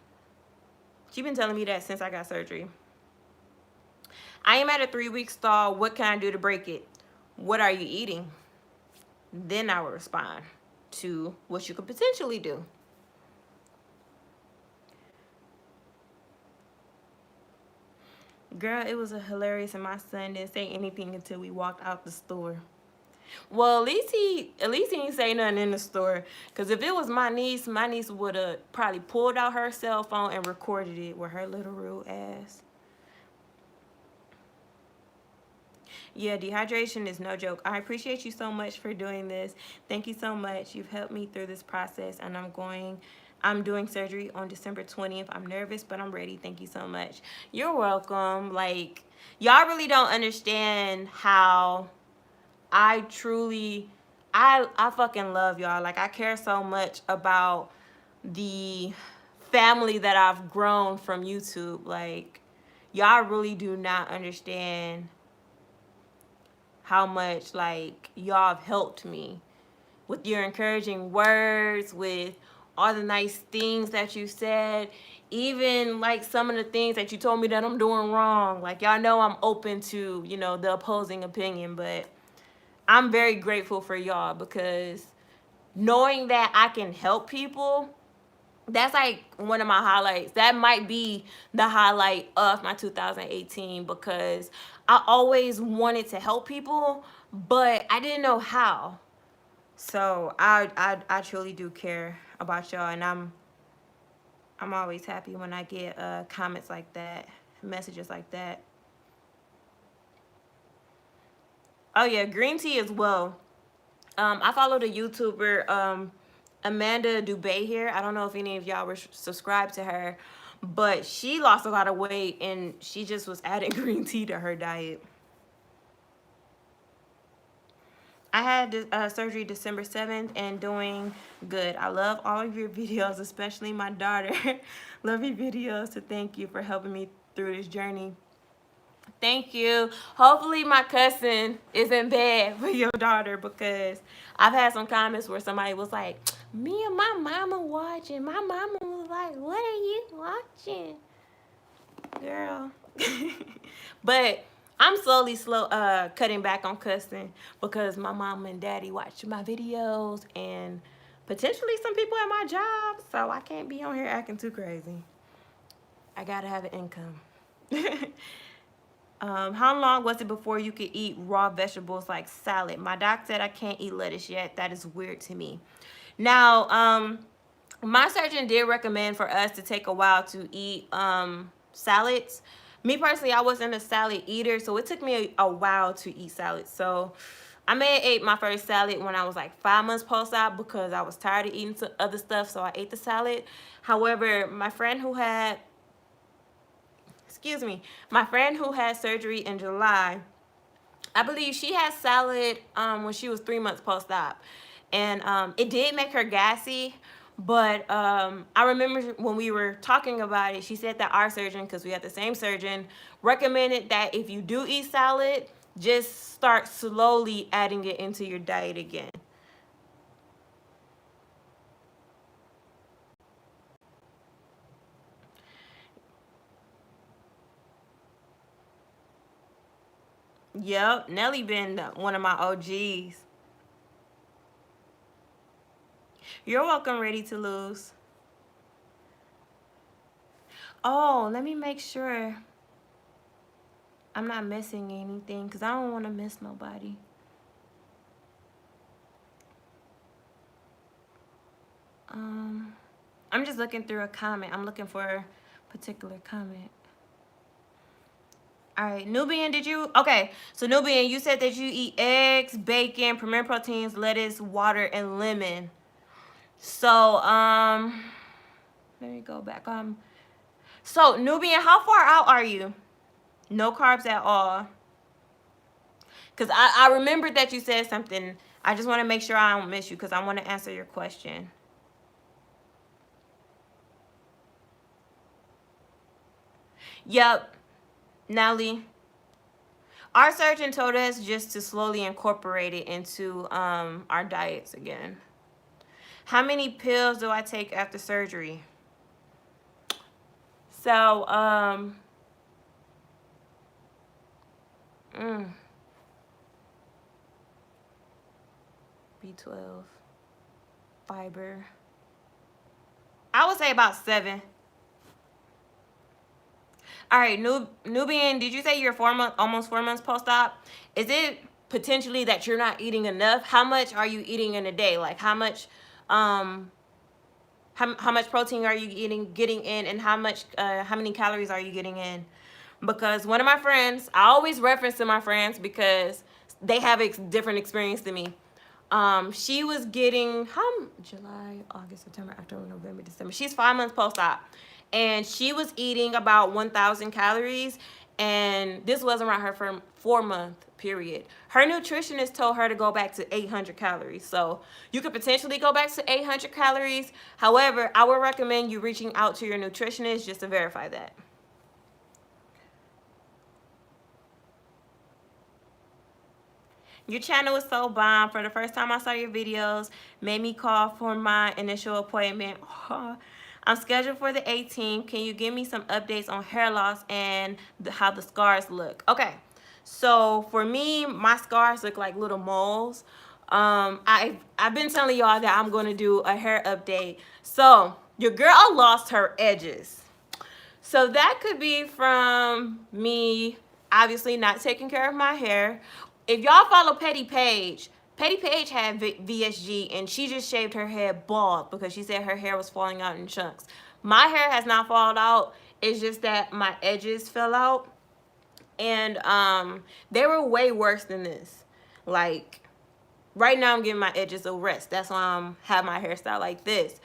She's been telling me that since I got surgery. I am at a 3-week stall. What can I do to break it? What are you eating? Then I will respond to what you could potentially do. Girl, it was hilarious, and my son didn't say anything until we walked out the store. Well, at least he didn't say nothing in the store. Because if it was my niece would have probably pulled out her cell phone and recorded it with her little rude ass. Yeah, dehydration is no joke. I appreciate you so much for doing this. Thank you so much. You've helped me through this process, and I'm doing surgery on December 20th. I'm nervous, but I'm ready. Thank you so much. You're welcome. Like, y'all really don't understand how I truly, I fucking love y'all. Like, I care so much about the family that I've grown from YouTube. Like, y'all really do not understand how much, like, y'all have helped me with your encouraging words, with all the nice things that you said, even like some of the things that you told me that I'm doing wrong. Like, y'all know I'm open to, the opposing opinion, but I'm very grateful for y'all, because knowing that I can help people, that's like one of my highlights. That might be the highlight of my 2018, because I always wanted to help people, but I didn't know how. So I truly do care about y'all, and I'm always happy when I get comments like that, messages like that. Oh yeah, green tea as well. I followed a YouTuber, Amanda Dubay here. I don't know if any of y'all were subscribed to her, but she lost a lot of weight, and she just was adding green tea to her diet. I had surgery December 7th and doing good. I love all of your videos, especially my daughter. Love your videos, so thank you for helping me through this journey. Thank you. Hopefully my cousin isn't bad for your daughter, because I've had some comments where somebody was like, me and my mama watching. My mama was like, what are you watching? Girl. But I'm slowly cutting back on cussing because my mom and daddy watch my videos and potentially some people at my job, so I can't be on here acting too crazy. I gotta have an income. How long was it before you could eat raw vegetables like salad? My doc said I can't eat lettuce yet. That is weird to me. Now, my surgeon did recommend for us to take a while to eat salads. Me personally, I wasn't a salad eater, so it took me a while to eat salads. So I may have ate my first salad when I was like 5 months post-op because I was tired of eating some other stuff, so I ate the salad. However, my friend who had surgery in July, I believe she had salad when she was 3 months post-op. And it did make her gassy. But I remember when we were talking about it, she said that our surgeon, because we had the same surgeon, recommended that if you do eat salad, just start slowly adding it into your diet again. Yep, Nelly been one of my OGs. You're welcome, Ready to Lose. Oh, let me make sure I'm not missing anything because I don't want to miss nobody. I'm just looking through a comment. I'm looking for a particular comment. All right, Nubian, did you? Okay, so Nubian, you said that you eat eggs, bacon, premier proteins, lettuce, water, and lemon. So, let me go back. So Nubian, how far out are you? No carbs at all. Because I remembered that you said something. I just want to make sure I don't miss you because I want to answer your question. Yep, Nelly. Our surgeon told us just to slowly incorporate it into our diets again. How many pills do I take after surgery? So, B12, fiber. I would say about 7. All right, Nubian, did you say you're almost 4 months post-op? Is it potentially that you're not eating enough? How much are you eating in a day? Like how much protein are you getting in, and how many calories are you getting in? Because one of my friends, I always reference to my friends because they have a different experience than me. She was getting July, August, September, October, November, December. She's 5 months post-op, and she was eating about 1,000 calories, and this was around her 4-month period. Her nutritionist told her to go back to 800 calories. So you could potentially go back to 800 calories. However, I would recommend you reaching out to your nutritionist just to verify that. Your channel is so bomb. For the first time I saw your videos, made me call for my initial appointment. I'm scheduled for the 18th. Can you give me some updates on hair loss and how the scars look? Okay, so for me, my scars look like little moles. I've been telling y'all that I'm going to do a hair update. So your girl lost her edges. So that could be from me obviously not taking care of my hair. If y'all follow Petty Page had VSG, and she just shaved her head bald because she said her hair was falling out in chunks. My hair has not fallen out. It's just that my edges fell out. And they were way worse than this. Like, right now I'm giving my edges a rest. That's why I'm have my hairstyle like this.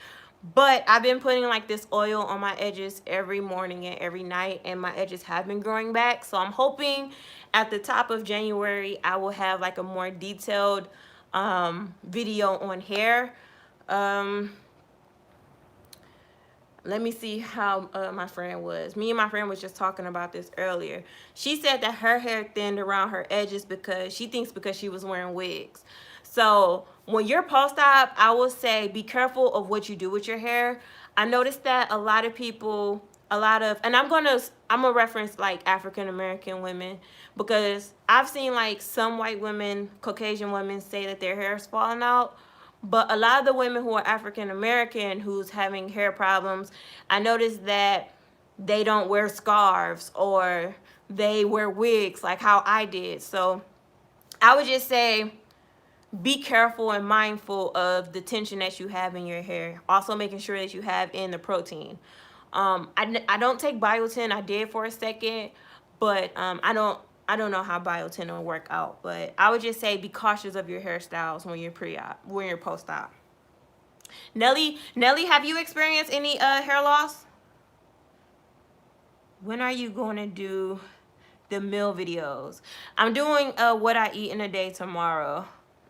But I've been putting like this oil on my edges every morning and every night, and my edges have been growing back. So I'm hoping at the top of January I will have like a more detailed video on hair. Let me see how my friend was. Me and my friend was just talking about this earlier. She said that her hair thinned around her edges because she was wearing wigs. So when you're post-op, I will say be careful of what you do with your hair. I noticed that a lot of people a lot of, and I'm gonna reference like African American women, because I've seen like some white women, Caucasian women, say that their hair is falling out, but a lot of the women who are African American who's having hair problems, I noticed that they don't wear scarves or they wear wigs like how I did. So I would just say be careful and mindful of the tension that you have in your hair. Also making sure that you have in the protein. I don't take biotin. I did for a second, but I don't know how biotin will work out. But I would just say be cautious of your hairstyles when you're pre-op, when you're post-op. Nelly, have you experienced any hair loss? When are you going to do the meal videos? I'm doing what I eat in a day tomorrow.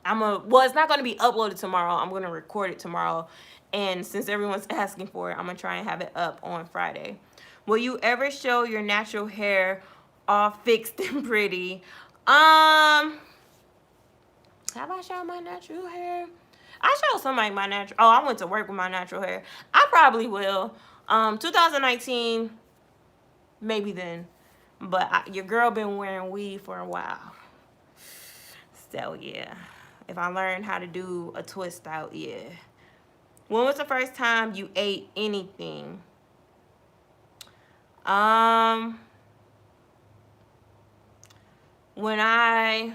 Well, it's not going to be uploaded tomorrow. I'm going to record it tomorrow. And since everyone's asking for it, I'm going to try and have it up on Friday. Will you ever show your natural hair all fixed and pretty? Have I shown my natural hair? I showed somebody my natural. Oh, I went to work with my natural hair. I probably will. 2019, maybe then. But your girl been wearing weave for a while. So yeah, if I learn how to do a twist out, yeah. When was the first time you ate anything? When I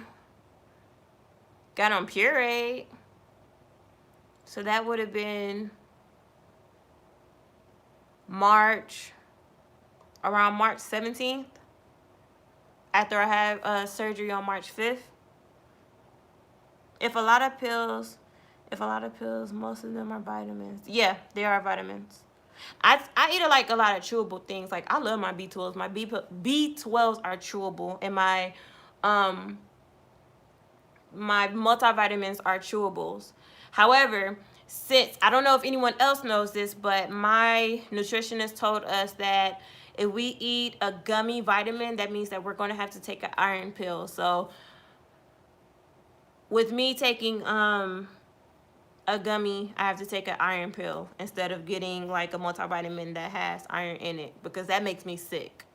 got on Pureed. So that would have been around March 17th. After I had surgery on March 5th. If a lot of pills, most of them are vitamins. Yeah, they are vitamins. I eat a lot of chewable things. Like I love my B12s. My B12s are chewable, and my multivitamins are chewables. However, since I don't know if anyone else knows this, but my nutritionist told us that if we eat a gummy vitamin, that means that we're going to have to take an iron pill. So with me taking a gummy, I have to take an iron pill instead of getting like a multivitamin that has iron in it, because that makes me sick.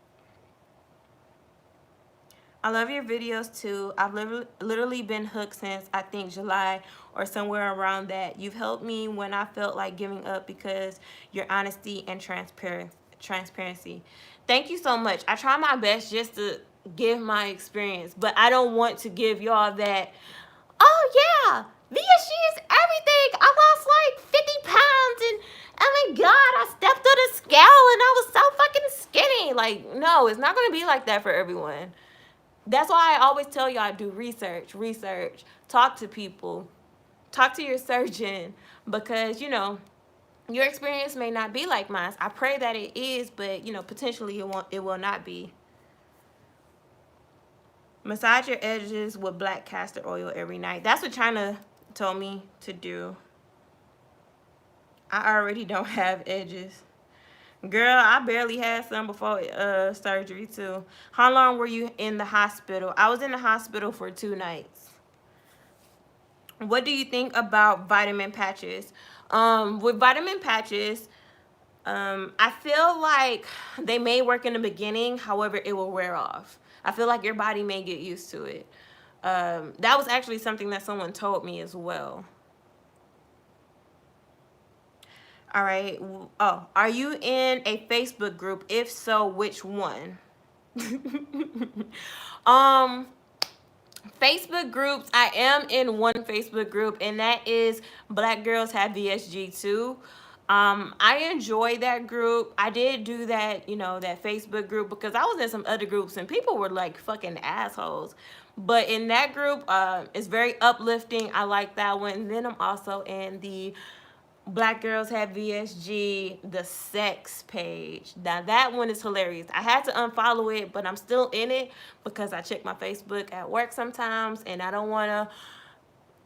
I love your videos too. I've literally been hooked since I think July or somewhere around that. You've helped me when I felt like giving up because your honesty and transparency. Thank you so much. I try my best just to give my experience, but I don't want to give y'all that, oh yeah, VSG is everything. I lost like 50 pounds and oh my God, I stepped on a scale and I was so fucking skinny. Like, no, it's not going to be like that for everyone. That's why I always tell y'all, do research, talk to people, talk to your surgeon, because, you know, your experience may not be like mine. I pray that it is, but, you know, potentially it will not be. Massage your edges with black castor oil every night. That's what China told me to do. I already don't have edges. Girl, I barely had some before surgery too. How long were you in the hospital? I was in the hospital for 2 nights. What do you think about vitamin patches? With vitamin patches, I feel like they may work in the beginning, however, it will wear off. I feel like your body may get used to it. That was actually something that someone told me as well. All right. Oh, are you in a Facebook group? If so, which one? Facebook groups. I am in one Facebook group, and that is Black Girls Have VSG too. I enjoy that group. I did do that, you know, that Facebook group, because I was in some other groups and people were like fucking assholes. But in that group, it's very uplifting. I like that one. And then I'm also in the Black Girls Have VSG, the sex page. Now that one is hilarious. I had to unfollow it, but I'm still in it because I check my Facebook at work sometimes and I don't want to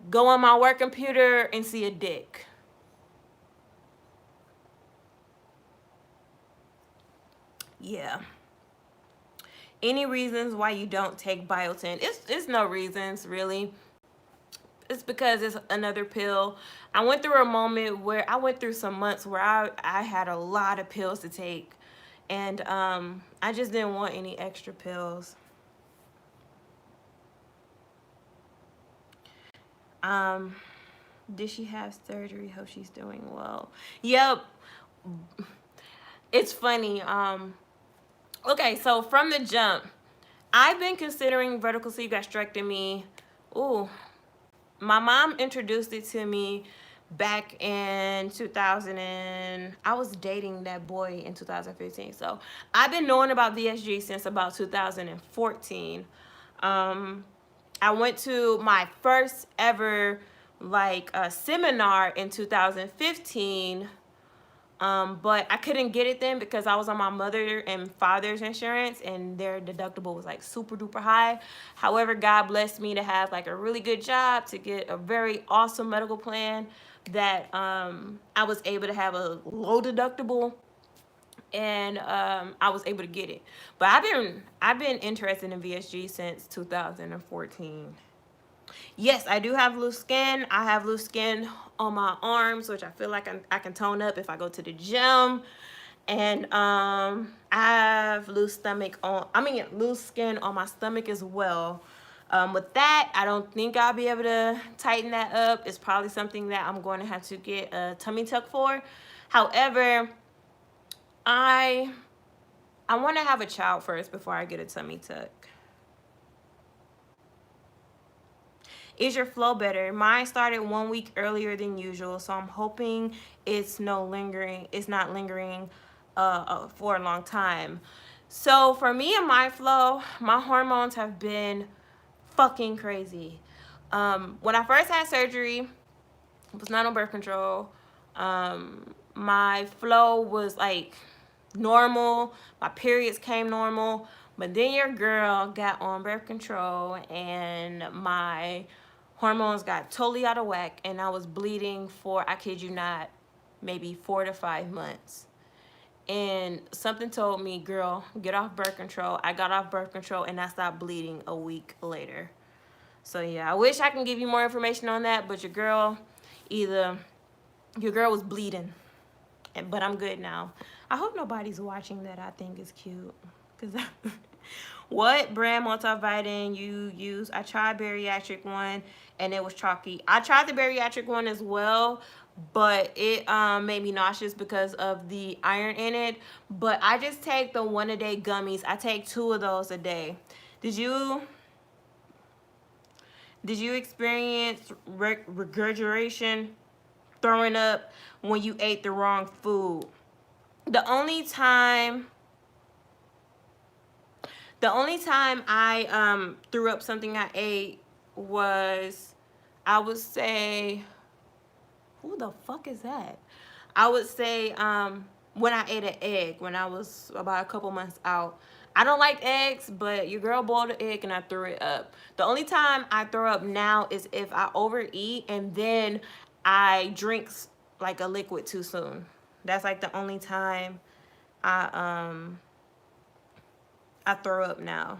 go on my work computer and see a dick. Yeah. Any reasons why you don't take biotin? It's no reasons really. It's because it's another pill. I went through a moment where I went through some months where I had a lot of pills to take, And I just didn't want any extra pills. Did she have surgery? Hope she's doing well. Yep. It's funny. Okay, so from the jump, I've been considering vertical sleeve gastrectomy. Ooh, my mom introduced it to me back in 2000 and I was dating that boy in 2015. So I've been knowing about VSG since about 2014. I went to my first ever like seminar in 2015, but I couldn't get it then because I was on my mother and father's insurance and their deductible was like super duper high. However, God blessed me to have like a really good job, to get a very awesome medical plan that I was able to have a low deductible, and I was able to get it. But I've been interested in VSG since 2014. Yes, I do have loose skin. I have loose skin on my arms, which I feel like I can tone up if I go to the gym. And I have loose skin on my stomach as well. With that, I don't think I'll be able to tighten that up. It's probably something that I'm going to have to get a tummy tuck for. However, I want to have a child first before I get a tummy tuck. Is your flow better? Mine started 1 week earlier than usual, so I'm hoping it's not lingering for a long time. So for me and my flow, my hormones have been fucking crazy. When I first had surgery, I was not on birth control. My flow was like normal. My periods came normal. But then your girl got on birth control and my hormones got totally out of whack and I was bleeding for, I kid you not, maybe 4 to 5 months. And something told me, girl, get off birth control. I got off birth control and I stopped bleeding a week later. So yeah, I wish I can give you more information on that, but your girl was bleeding. But I'm good now. I hope nobody's watching that I think is cute. Cause what brand multivitamin you use? I tried bariatric one and it was chalky. I tried the bariatric one as well, but it made me nauseous because of the iron in it. But I just take the 1-a-day gummies. I take 2 of those a day. Did you experience regurgitation, throwing up when you ate the wrong food? The only time I threw up something I ate was, I would say, who the fuck is that? I would say when I ate an egg when I was about a couple months out. I don't like eggs, but your girl boiled an egg and I threw it up. The only time I throw up now is if I overeat and then I drink like a liquid too soon. That's like the only time I throw up now.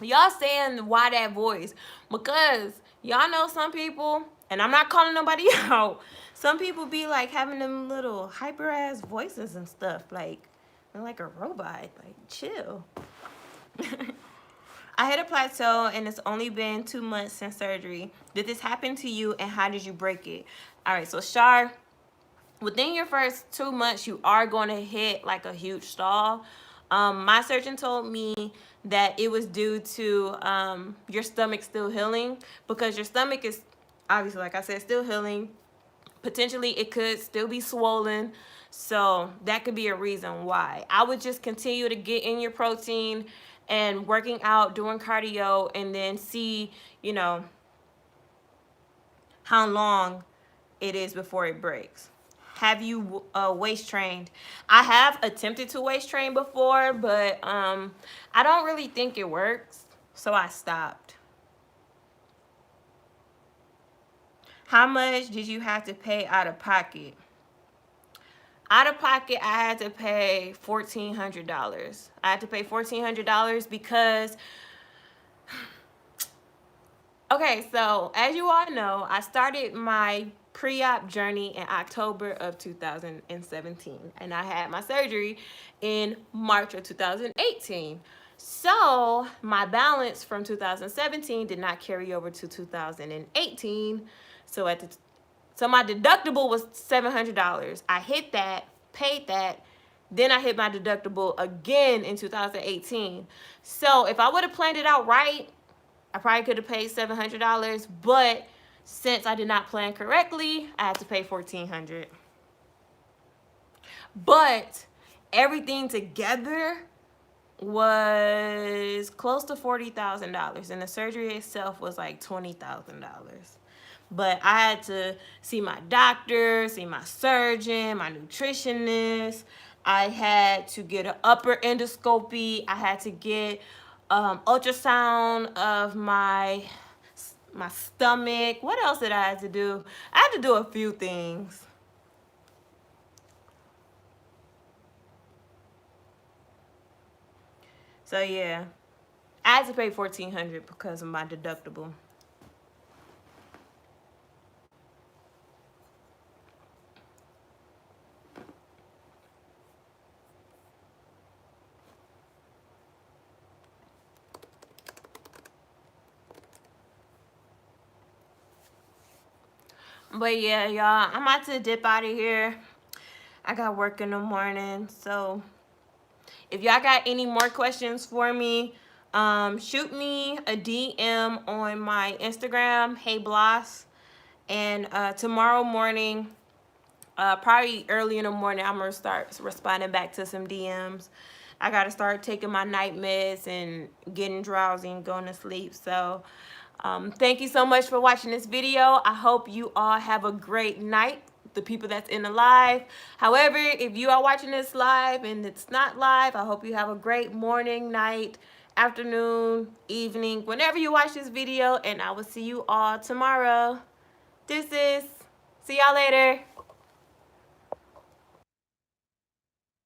Y'all saying why that voice? Because y'all know some people, and I'm not calling nobody out, some people be like having them little hyper ass voices and stuff, like they're like a robot. Like, chill. I hit a plateau and it's only been 2 months since surgery. Did this happen to you and how did you break it? All right, so Shar, within your first 2 months, you are going to hit like a huge stall. My surgeon told me that it was due to your stomach still healing, because your stomach is obviously, like I said, still healing. Potentially, it could still be swollen. So that could be a reason why. I would just continue to get in your protein and working out, doing cardio, and then see, you know, how long it is before it breaks. Have you waist trained? I have attempted to waist train before, but I don't really think it works, so I stopped. How much did you have to pay out of pocket? Out of pocket, I had to pay $1,400. I had to pay $1,400 because Okay, so as you all know, I started my pre-op journey in October of 2017, and I had my surgery in March of 2018. So my balance from 2017 did not carry over to 2018. So so my deductible was $700. I hit that, paid that, then I hit my deductible again in 2018. So if I would have planned it out right, I probably could have paid $700, but since I did not plan correctly, I had to pay $1,400. But everything together was close to $40,000, and the surgery itself was like $20,000. But I had to see my doctor, see my surgeon, my nutritionist. I had to get an upper endoscopy. I had to get ultrasound of my stomach. What else did I have to do? I had to do a few things. So yeah, I had to pay $1,400 because of my deductible. But yeah, y'all, I'm about to dip out of here. I got work in the morning. So if y'all got any more questions for me, shoot me a DM on my Instagram, Hey Bloss. And tomorrow morning, probably early in the morning, I'm going to start responding back to some DMs. I got to start taking my night meds and getting drowsy and going to sleep. So thank you so much for watching this video. I hope you all have a great night, the people that's in the live. However, if you are watching this live and it's not live, I hope you have a great morning, night, afternoon, evening, whenever you watch this video, and I will see you all tomorrow. Deuces. See y'all later.